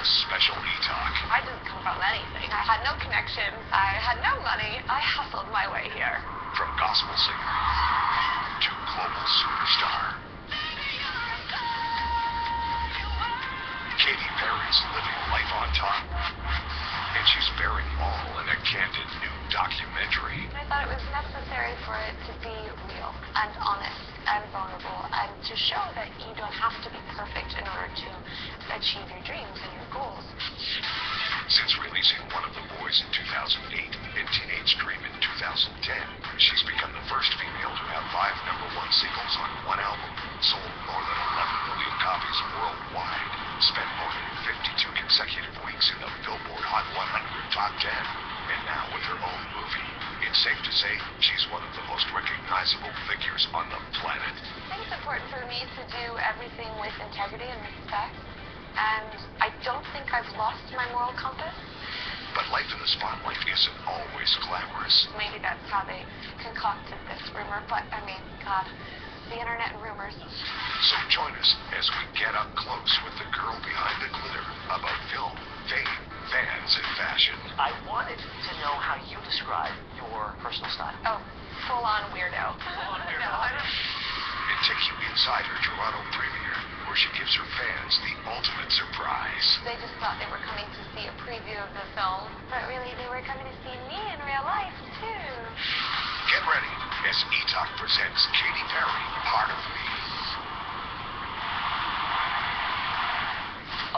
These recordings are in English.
special e-talk. I didn't come from anything. I had no connections. I had no money. I hustled my way here. From gospel singer to global superstar, Katy Perry's living life on top, and she's bearing all in a candid new documentary. I thought it was necessary for it to be real and honest and vulnerable and to show that you don't have to be perfect in order to achieve your dreams and your goals. Since releasing One of the Boys in 2008 and Teenage Dream in 2010, she's become the first female to have 5 #1 singles on one album, sold more than 11 million copies worldwide, spent more than 52 consecutive weeks in the Billboard Hot 100 Top 10, and now with her own movie, it's safe to say she's one of the most recognizable figures on the planet. I think it's important for me to do everything with integrity and respect, and I don't think I've lost my moral compass. But life in the spotlight isn't always glamorous. Maybe that's how they concocted this rumor, but I mean, God, the internet and rumors. So join us as we get up close with the girl behind the glitter about film, fame, fans, and fashion. I wanted to know how you describe your personal style. Oh, full-on weirdo. Full-on weirdo. No, I don't. It takes you inside her Toronto premiere, where she gives her fans the ultimate surprise. They just thought they were coming to see a preview of the film, but really they were coming to see me in real life, too. Get ready as E-Talk presents Katy Perry, Part of Me.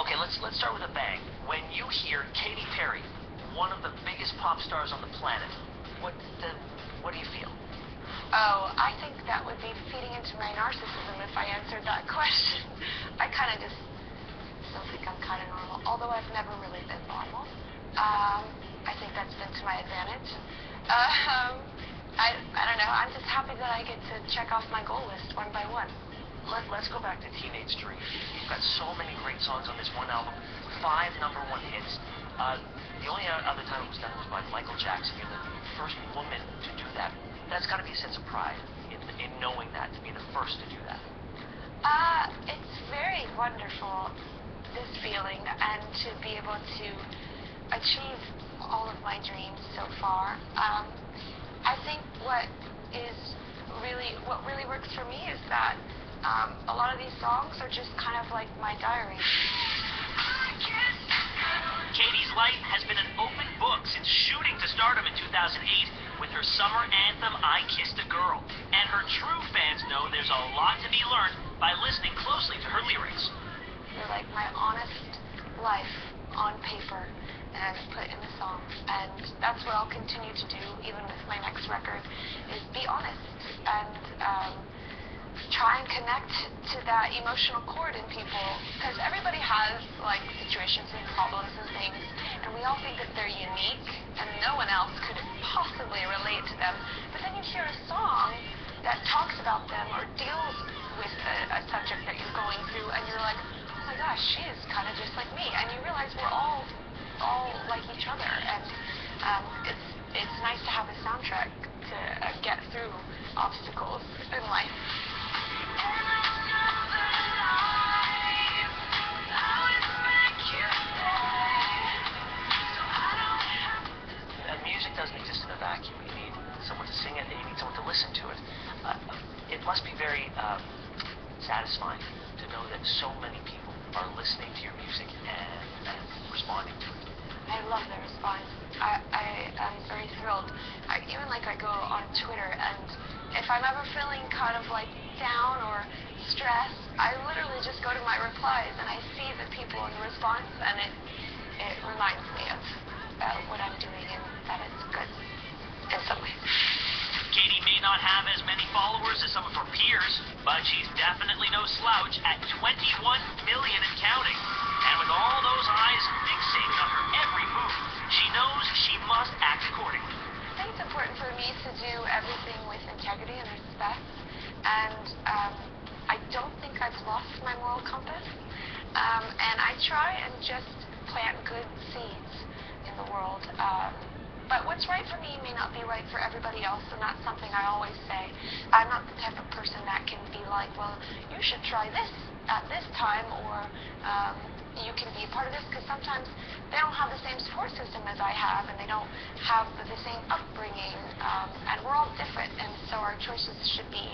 Okay, let's start with a bang. When you hear Katy Perry, one of the biggest pop stars on the planet, what do you feel? Oh, I think that would be feeding into my narcissism if I answered that question. I kind of just still think I'm kind of normal, although I've never really been normal. I think that's been to my advantage. I don't know. I'm just happy that I get to check off my goal list one by one. Let's go back to Teenage Dream. You've got so many great songs on this one album, 5 #1 hits. The only other time it was done was by Michael Jackson. You're the first woman to do that. That's got to be a sense of pride in knowing that, to be the first to do that. It's very wonderful, this feeling, and to be able to achieve all of my dreams so far. I think what really works for me is that a lot of these songs are just kind of like my diary. Katy's life has been an open book since shooting to stardom in 2008 with her summer anthem, I Kissed a Girl. And her true fans know there's a lot to be learned by listening closely to her lyrics. They're like my honest life on paper and put in a song. And that's what I'll continue to do, even with my next record, is be honest and try and connect to that emotional chord in people, because everybody has like situations and problems and things, and we all think that they're unique and no one else could possibly relate to them. But then you hear a song that talks about them or deals with a subject that you're going through, and you're like, oh my gosh, she is kind of just like me, and you realize we're all like each other, and it's nice to have a soundtrack to get through obstacles in life. Music doesn't exist in a vacuum. You need someone to sing it, and you need someone to listen to it. It must be very satisfying to know that so many people are listening to your music and responding to it. I love the response. I am very thrilled. Even like I go on Twitter, and if I'm ever feeling kind of like down or stressed, I literally just go to my replies and I see the people in the response, and it reminds me of what I'm doing and that it's good in some ways. Katy may not have as many followers as some of her peers, but she's definitely no slouch at 21 million and counting. And with all those eyes fixated on her every move, she knows she must act accordingly. I think it's important for me to do everything with integrity and respect, and I don't think I've lost my moral compass, and I try and just plant good seeds in the world. But what's right for me may not be right for everybody else, and that's something I always say. I'm not the type of person that can be like, well, you should try this at this time, or you can be a part of this, because sometimes they don't have the same support system as I have, and they don't have the same upbringing, and we're all different, and so our choices should be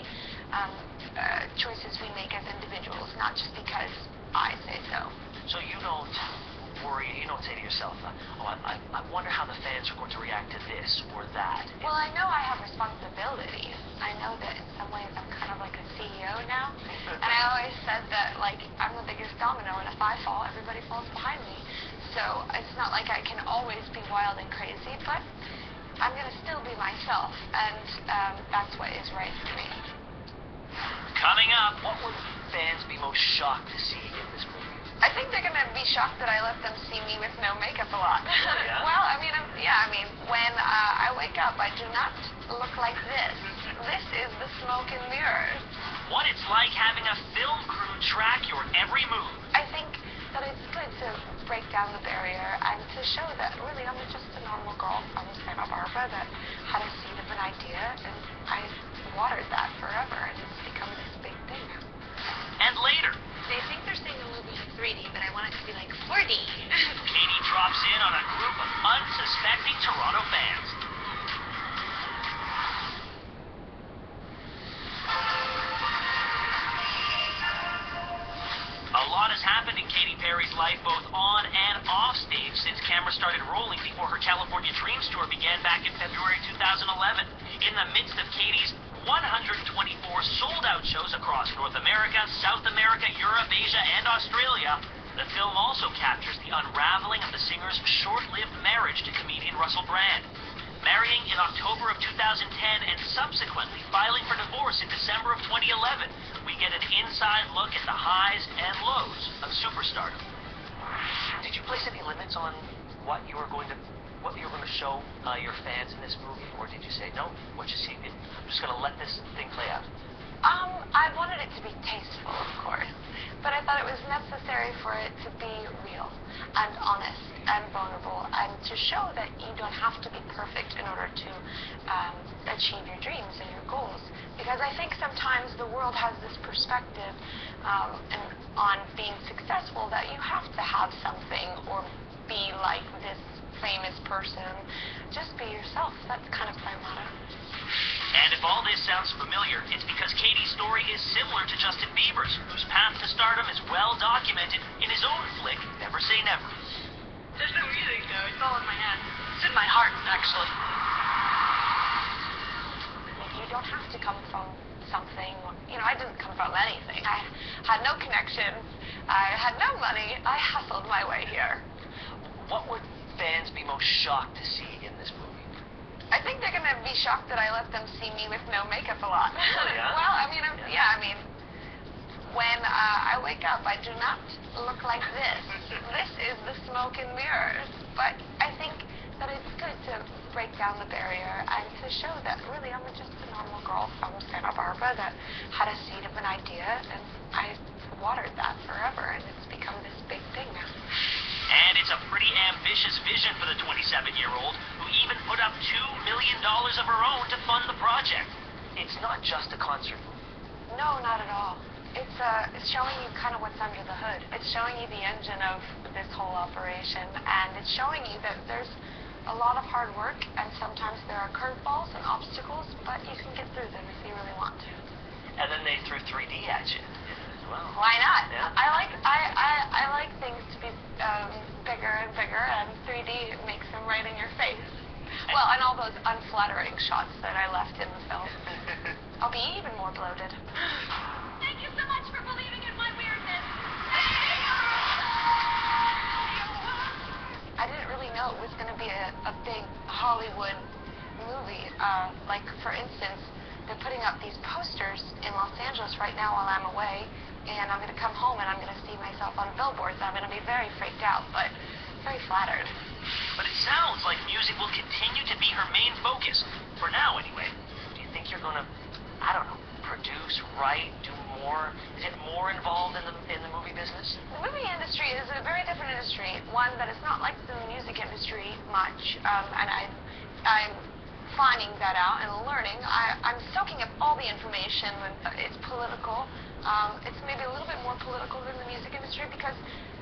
choices we make as individuals, not just because I say so. So you don't worry, you don't say to yourself, I wonder how the fans are going to react to this or that. Well, I know I have responsibilities. I know that in some ways I'm kind of like a CEO now. And I always said that, like, I'm the biggest domino, and if I fall, everybody falls behind me. So it's not like I can always be wild and crazy, but I'm going to still be myself, and that's what is right for me. Coming up, What would fans be most shocked to see in this movie? I think they're going to be shocked that I let them see me with no makeup a lot. Yeah? Well, I mean, when I wake up, I do not look like this. This is the smoke and mirrors. what it's like having a film crew track your every move. I think that it's good to break down the barrier and to show that really I'm just a normal girl from Santa Barbara that had a seed of an idea, and I watered that forever, and it's become this big thing now. And later, They think they're seeing a movie in 3D, but I want it to be like 4D. Katy drops in on a group of unsuspecting Toronto fans. A lot has happened in Katy Perry's life, both on and off stage, since cameras started rolling before her California Dreams tour began back in February 2011. In the midst of Katy's 124 sold-out shows across North America, South America, Europe, Asia, and Australia, the film also captures the unraveling of the singer's short-lived marriage to comedian Russell Brand. Marrying in October of 2010 and subsequently filing for divorce in December of 2011, we get an inside look at the highs and lows of superstardom. Did you place any limits on what you were going to show your fans in this movie, or did you say no? What you see, I'm just going to let this thing play out. I wanted it to be tasteful, of course, but I thought it was necessary for it to be real and honest and vulnerable, and to show that you don't have to be perfect in order to achieve your dreams and your goals. Because I think sometimes the world has this perspective on being successful that you have to have something or be like this famous person. Just be yourself. That's kind of my motto. And if all this sounds familiar, it's because Katy's story is similar to Justin Bieber's, whose path to stardom is well documented in his own flick, Never Say Never. There's no music, though. It's all in my head. It's in my heart, actually. You don't have to come from something. I didn't come from anything. I had no connections. I had no money. I hustled my way here. What would fans be most shocked to see in this movie? I think they're going to be shocked that I let them see me with no makeup a lot. Yeah? Well, when I wake up, I do not look like this. This is the smoke and mirrors. But I think that it's good to break down the barrier and to show that really I'm just a normal girl from Santa Barbara that had a seed of an idea, and I watered that forever, and it's become this big thing now. And it's a pretty ambitious vision for the 27-year-old, who even put up $2 million of her own to fund the project. It's not just a concert movie. No, not at all. It's showing you kind of what's under the hood. It's showing you the engine of this whole operation, and it's showing you that there's a lot of hard work, and sometimes there are curveballs and obstacles, but you can get through them if you really want to. And then they threw 3D at you as well. Why not? Yeah. I like things to be bigger and bigger, and 3D makes them right in your face. Well, and all those unflattering shots that I left in the film. I'll be even more bloated. Thank you so much for believing in my weirdness. I didn't really know it was going to be a big Hollywood movie. Like, for instance, they're putting up these posters in Los Angeles right now while I'm away, and I'm going to come home and I'm going to see myself on billboards. I'm going to be very freaked out, but very flattered. But it sounds like music will continue to be her main focus, for now anyway. Do you think you're going to, I don't know, produce, write, do more? Is it more involved in the movie business? The movie industry is a very different industry, one that is not like the music industry much, and I finding that out and learning. I'm soaking up all the information when it's political. It's maybe a little bit more political than the music industry because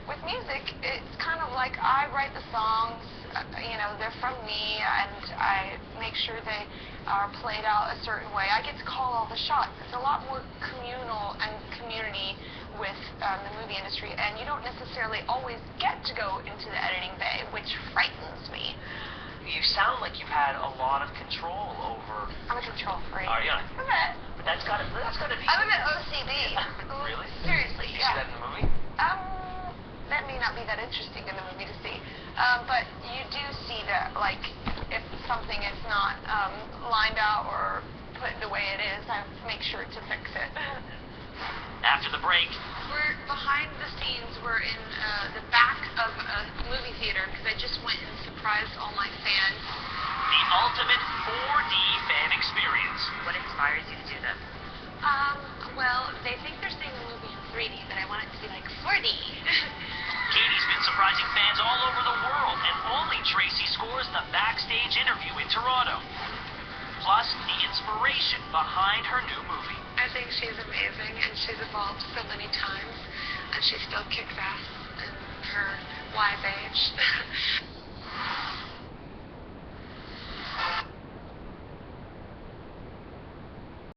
with music, it's kind of like I write the songs, they're from me, and I make sure they are played out a certain way. I get to call all the shots. It's a lot more communal and community with the movie industry, and you don't necessarily always get to go into the editing bay, which frightens me. You sound like you've had a lot of control over... I'm a control freak. Are you? A bit. But that's gotta be... I'm a bit OCD. Really? Seriously, Did you yeah. see that in the movie? That may not be that interesting in the movie to see. But you do see that, like, if something is not lined out or put the way it is, I make sure to fix it. After the break, We're behind the scenes. We're in the back of a movie theater because I just went and surprised all my fans. the ultimate 4D fan experience. What inspires you to do this? Well, they think they're seeing the movie in 3D, but I want it to be like 4D. Katie's been surprising fans all over the world, and only Tracy scores the backstage interview in Toronto. Plus, the inspiration behind her new movie. I think she's amazing, and she's evolved so many times, and she still kicks ass in her wise age.